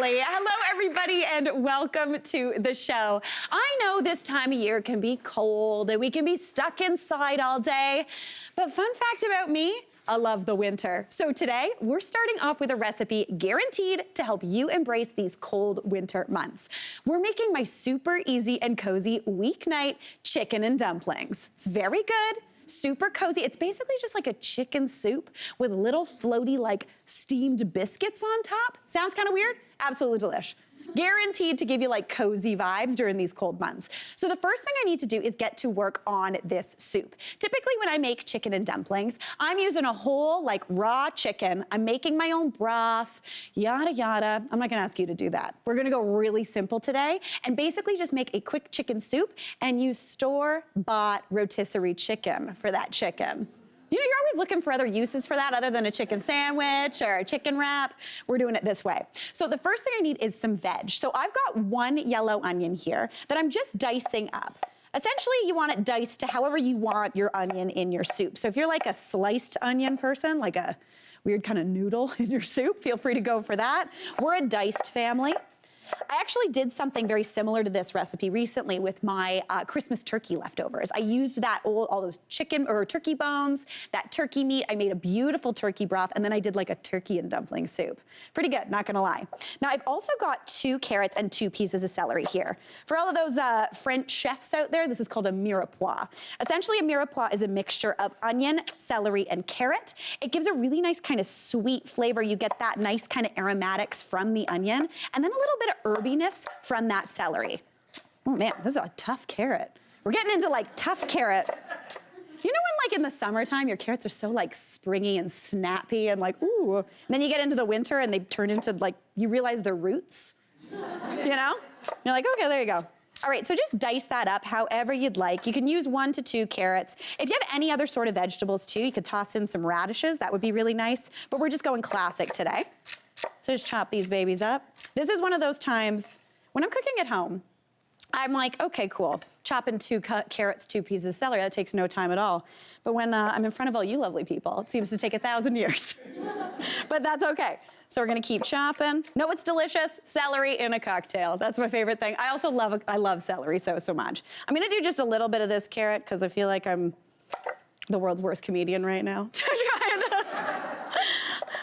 Ashley. Hello, everybody, and welcome to the show. I know this time of year can be cold and we can be stuck inside all day, but fun fact about me, I love the winter. So today, we're starting off with a recipe guaranteed to help you embrace these cold winter months. We're making my super easy and cozy weeknight chicken and dumplings. It's very good. Super cozy. It's basically just like a chicken soup with little floaty like steamed biscuits on top. Sounds kind of weird? Absolutely delish. Guaranteed to give you like cozy vibes during these cold months. So the first thing I need to do is get to work on this soup. Typically when I make chicken and dumplings, I'm using a whole like raw chicken. I'm making my own broth, yada yada. I'm not gonna ask you to do that. We're gonna go really simple today and basically just make a quick chicken soup and use store-bought rotisserie chicken for that chicken. You know, you're always looking for other uses for that other than a chicken sandwich or a chicken wrap. We're doing it this way. So the first thing I need is some veg. So I've got one yellow onion here that I'm just dicing up. Essentially, you want it diced to however you want your onion in your soup. So if you're like a sliced onion person, like a weird kind of noodle in your soup, feel free to go for that. We're a diced family. I actually did something very similar to this recipe recently with my Christmas turkey leftovers. I used that all those chicken or turkey bones, that turkey meat. I made a beautiful turkey broth, and then I did like a turkey and dumpling soup. Pretty good, not gonna lie. Now I've also got 2 carrots and 2 pieces of celery here. For all of those French chefs out there, this is called a mirepoix. Essentially, a mirepoix is a mixture of onion, celery, and carrot. It gives a really nice kind of sweet flavor. You get that nice kind of aromatics from the onion, and then a little bit of herbiness from that celery. Oh man, this is a tough carrot. We're getting into like tough carrot. You know when like in the summertime, your carrots are so like springy and snappy and like, ooh. And then you get into the winter and they turn into like, you realize they're roots, you know? You're like, okay, there you go. All right, so just dice that up however you'd like. You can use 1 to 2 carrots. If you have any other sort of vegetables too, you could toss in some radishes. That would be really nice, but we're just going classic today. So just chop these babies up. This is one of those times when I'm cooking at home, I'm like, okay, cool. Chopping 2 carrots, 2 pieces of celery, that takes no time at all. But when I'm in front of all you lovely people, it seems to take 1,000 years. But that's okay. So we're gonna keep chopping. Know what's delicious? Celery in a cocktail. That's my favorite thing. I also love celery so much. I'm gonna do just a little bit of this carrot because I feel like I'm the world's worst comedian right now.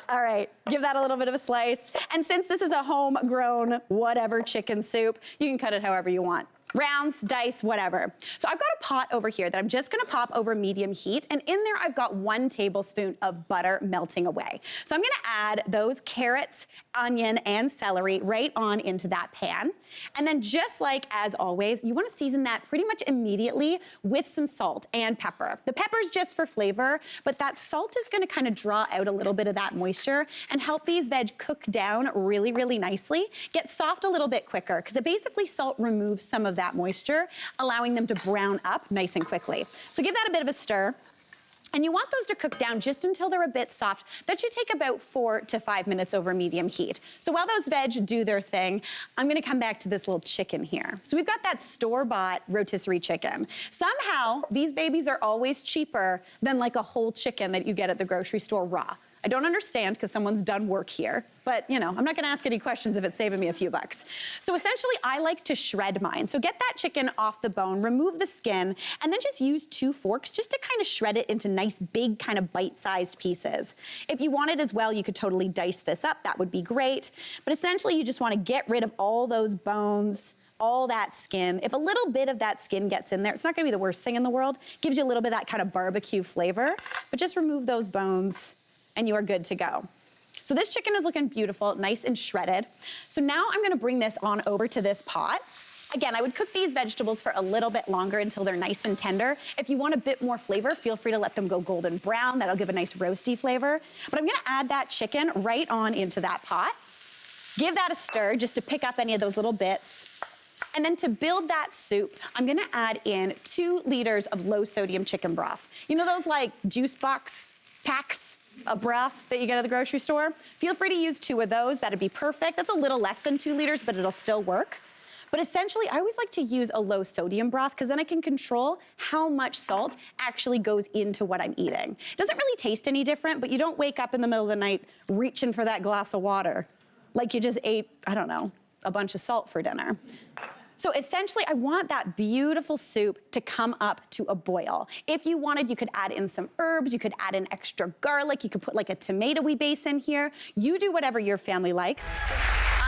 All right, give that a little bit of a slice. And since this is a homegrown whatever chicken soup, you can cut it however you want. Rounds, dice, whatever. So I've got a pot over here that I'm just gonna pop over medium heat, and in there I've got 1 tablespoon of butter melting away. So I'm gonna add those carrots, onion, and celery right on into that pan. And then just like as always, you wanna season that pretty much immediately with some salt and pepper. The pepper's just for flavor, but that salt is gonna kind of draw out a little bit of that moisture and help these veg cook down really, really nicely, get soft a little bit quicker, because it basically salt removes some of that moisture, allowing them to brown up nice and quickly. So give that a bit of a stir. And you want those to cook down just until they're a bit soft. That should take about 4 to 5 minutes over medium heat. So while those veg do their thing, I'm gonna come back to this little chicken here. So we've got that store-bought rotisserie chicken. Somehow, these babies are always cheaper than like a whole chicken that you get at the grocery store raw. I don't understand because someone's done work here, but you know, I'm not gonna ask any questions if it's saving me a few bucks. So essentially, I like to shred mine. So get that chicken off the bone, remove the skin, and then just use 2 forks just to kind of shred it into nice, big, kind of bite-sized pieces. If you wanted as well, you could totally dice this up. That would be great. But essentially, you just wanna get rid of all those bones, all that skin. If a little bit of that skin gets in there, it's not gonna be the worst thing in the world. Gives you a little bit of that kind of barbecue flavor, but just remove those bones and you are good to go. So this chicken is looking beautiful, nice and shredded. So now I'm gonna bring this on over to this pot. Again, I would cook these vegetables for a little bit longer until they're nice and tender. If you want a bit more flavor, feel free to let them go golden brown. That'll give a nice roasty flavor. But I'm gonna add that chicken right on into that pot. Give that a stir just to pick up any of those little bits. And then to build that soup, I'm gonna add in 2 liters of low sodium chicken broth. You know those like juice box packs of broth that you get at the grocery store? Feel free to use 2 of those, that'd be perfect. That's a little less than 2 liters, but it'll still work. But essentially, I always like to use a low sodium broth because then I can control how much salt actually goes into what I'm eating. It doesn't really taste any different, but you don't wake up in the middle of the night reaching for that glass of water. like you just ate, I don't know, a bunch of salt for dinner. So essentially, I want that beautiful soup to come up to a boil. If you wanted, you could add in some herbs, you could add in extra garlic, you could put like a tomatoey base in here. You do whatever your family likes.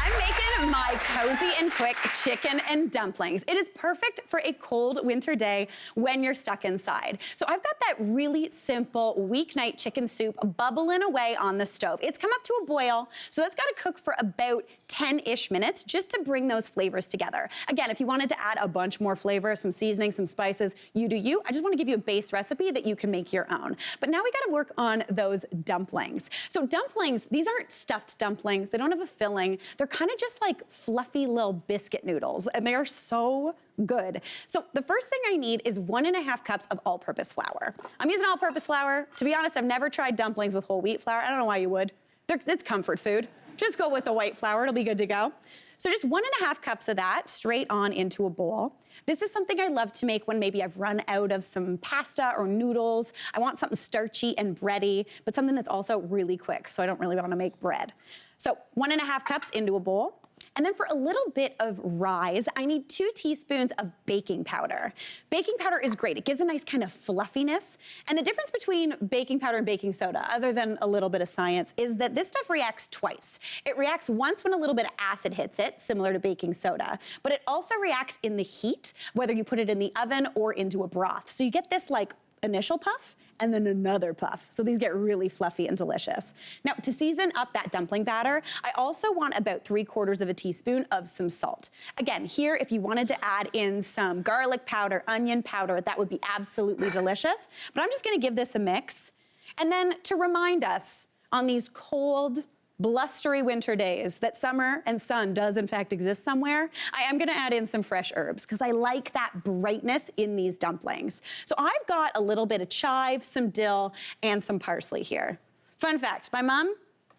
I'm making my cozy and quick chicken and dumplings. It is perfect for a cold winter day when you're stuck inside. So I've got that really simple weeknight chicken soup bubbling away on the stove. It's come up to a boil, so that's gotta cook for about 10-ish minutes just to bring those flavors together. Again, if you wanted to add a bunch more flavor, some seasoning, some spices, you do you. I just wanna give you a base recipe that you can make your own. But now we gotta work on those dumplings. So dumplings, these aren't stuffed dumplings. They don't have a filling. They're kind of just like fluffy little biscuit noodles, and they are so good. So the first thing I need is 1.5 cups of all-purpose flour. I'm using all-purpose flour. To be honest, I've never tried dumplings with whole wheat flour. I don't know why you would. It's comfort food. Just go with the white flour, it'll be good to go. So just 1.5 cups of that straight on into a bowl. This is something I love to make when maybe I've run out of some pasta or noodles. I want something starchy and bready, but something that's also really quick, so I don't really want to make bread. So 1.5 cups into a bowl. And then for a little bit of rise, I need 2 teaspoons of baking powder. Baking powder is great. It gives a nice kind of fluffiness. And the difference between baking powder and baking soda, other than a little bit of science, is that this stuff reacts twice. It reacts once when a little bit of acid hits it, similar to baking soda, but it also reacts in the heat, whether you put it in the oven or into a broth. So you get this like initial puff, and then another puff. So these get really fluffy and delicious. Now, to season up that dumpling batter, I also want about 3/4 of a teaspoon of some salt. Again, here, if you wanted to add in some garlic powder, onion powder, that would be absolutely delicious. But I'm just gonna give this a mix. And then to remind us on these cold, blustery winter days that summer and sun does in fact exist somewhere, I am gonna add in some fresh herbs because I like that brightness in these dumplings. So I've got a little bit of chive, some dill, and some parsley here. Fun fact, my mom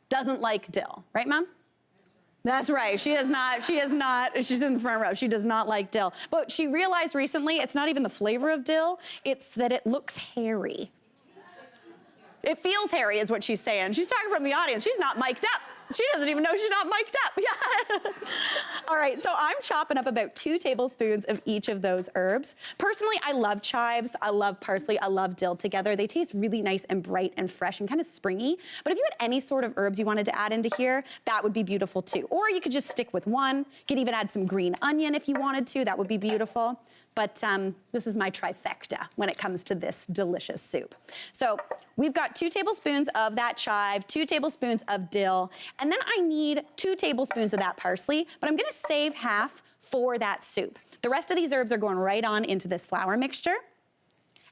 doesn't like dill, right, Mom? That's right, she is not, she's in the front row, she does not like dill. But she realized recently it's not even the flavor of dill, it's that it looks hairy. It feels hairy is what she's saying. She's talking from the audience. She's not mic'd up. She doesn't even know she's not mic'd up. Yeah. All right, so I'm chopping up about 2 tablespoons of each of those herbs. Personally, I love chives, I love parsley, I love dill together. They taste really nice and bright and fresh and kind of springy. But if you had any sort of herbs you wanted to add into here, that would be beautiful too. Or you could just stick with one. You could even add some green onion if you wanted to. That would be beautiful. But this is my trifecta when it comes to this delicious soup. So we've got 2 tablespoons of that chive, 2 tablespoons of dill, and then I need 2 tablespoons of that parsley, but I'm gonna save half for that soup. The rest of these herbs are going right on into this flour mixture.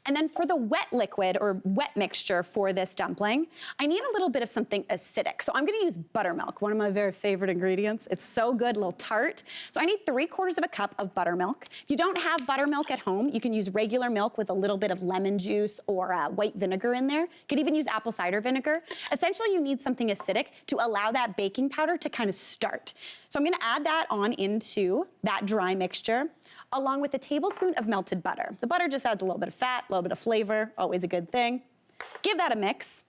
And then for the wet liquid or wet mixture for this dumpling, I need a little bit of something acidic. So I'm gonna use buttermilk, one of my very favorite ingredients. It's so good, a little tart. So I need 3/4 of a cup of buttermilk. If you don't have buttermilk at home, you can use regular milk with a little bit of lemon juice or white vinegar in there. You could even use apple cider vinegar. Essentially, you need something acidic to allow that baking powder to kind of start. So I'm gonna add that on into that dry mixture, along with a tablespoon of melted butter. The butter just adds a little bit of fat, a little bit of flavor, always a good thing. Give that a mix.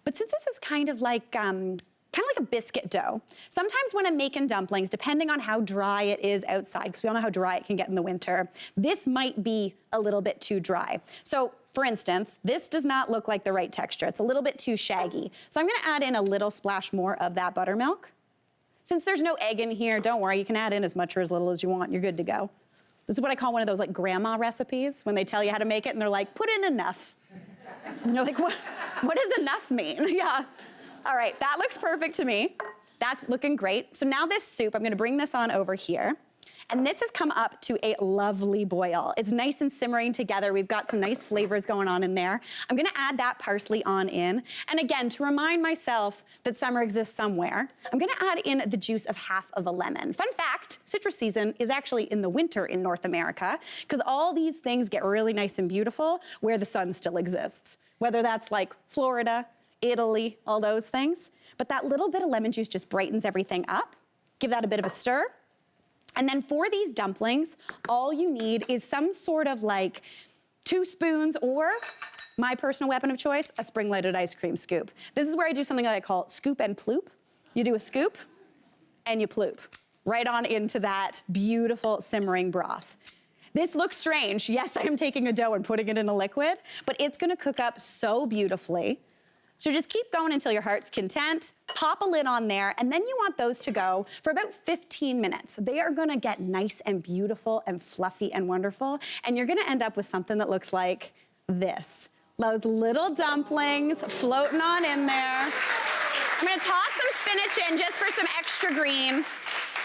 But since this is kind of like a biscuit dough, sometimes when I'm making dumplings, depending on how dry it is outside, because we all know how dry it can get in the winter, this might be a little bit too dry. So for instance, this does not look like the right texture. It's a little bit too shaggy. So I'm gonna add in a little splash more of that buttermilk. Since there's no egg in here, don't worry, you can add in as much or as little as you want, you're good to go. This is what I call one of those like grandma recipes when they tell you how to make it and they're like, put in enough. And you're like, what does enough mean? Yeah. All right, that looks perfect to me. That's looking great. So now this soup, I'm gonna bring this on over here. And this has come up to a lovely boil. It's nice and simmering together. We've got some nice flavors going on in there. I'm gonna add that parsley on in. And again, to remind myself that summer exists somewhere, I'm gonna add in the juice of half of a lemon. Fun fact, citrus season is actually in the winter in North America, because all these things get really nice and beautiful where the sun still exists. Whether that's like Florida, Italy, all those things. But that little bit of lemon juice just brightens everything up. Give that a bit of a stir. And then for these dumplings, all you need is some sort of like 2 spoons or, my personal weapon of choice, a spring-loaded ice cream scoop. This is where I do something that I call scoop and ploop. You do a scoop, and you ploop right on into that beautiful simmering broth. This looks strange. Yes, I am taking a dough and putting it in a liquid, but it's gonna cook up so beautifully. So just keep going until your heart's content, pop a lid on there, and then you want those to go for about 15 minutes. They are gonna get nice and beautiful and fluffy and wonderful, and you're gonna end up with something that looks like this. Those little dumplings floating on in there. I'm gonna toss some spinach in just for some extra green.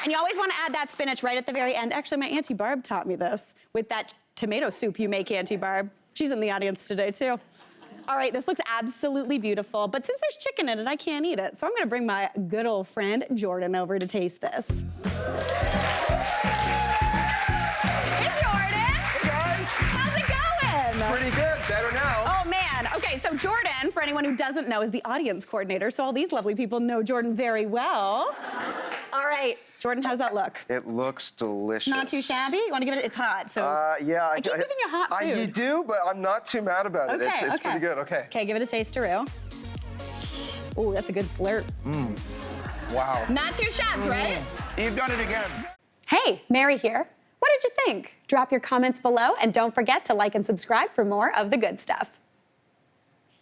And you always wanna add that spinach right at the very end. Actually, my Auntie Barb taught me this with that tomato soup you make, Auntie Barb. She's in the audience today too. All right, this looks absolutely beautiful, but since there's chicken in it, I can't eat it. So I'm gonna bring my good old friend, Jordan, over to taste this. Hey, Jordan. Hey, guys. How's it going? Pretty good, better now. Oh, man. Okay, so Jordan, for anyone who doesn't know, is the audience coordinator, so all these lovely people know Jordan very well. All right, Jordan, how does that look? It looks delicious. Not too shabby? You wanna give it, it's hot, so. Yeah. I keep giving you hot food. You do, but I'm not too mad about it. Okay, It's pretty good, okay. Okay, give it a taste-a-roo. Ooh, that's a good slurp. Wow. Not too shabs, right? You've done it again. Hey, Mary here. What did you think? Drop your comments below, and don't forget to like and subscribe for more of the good stuff.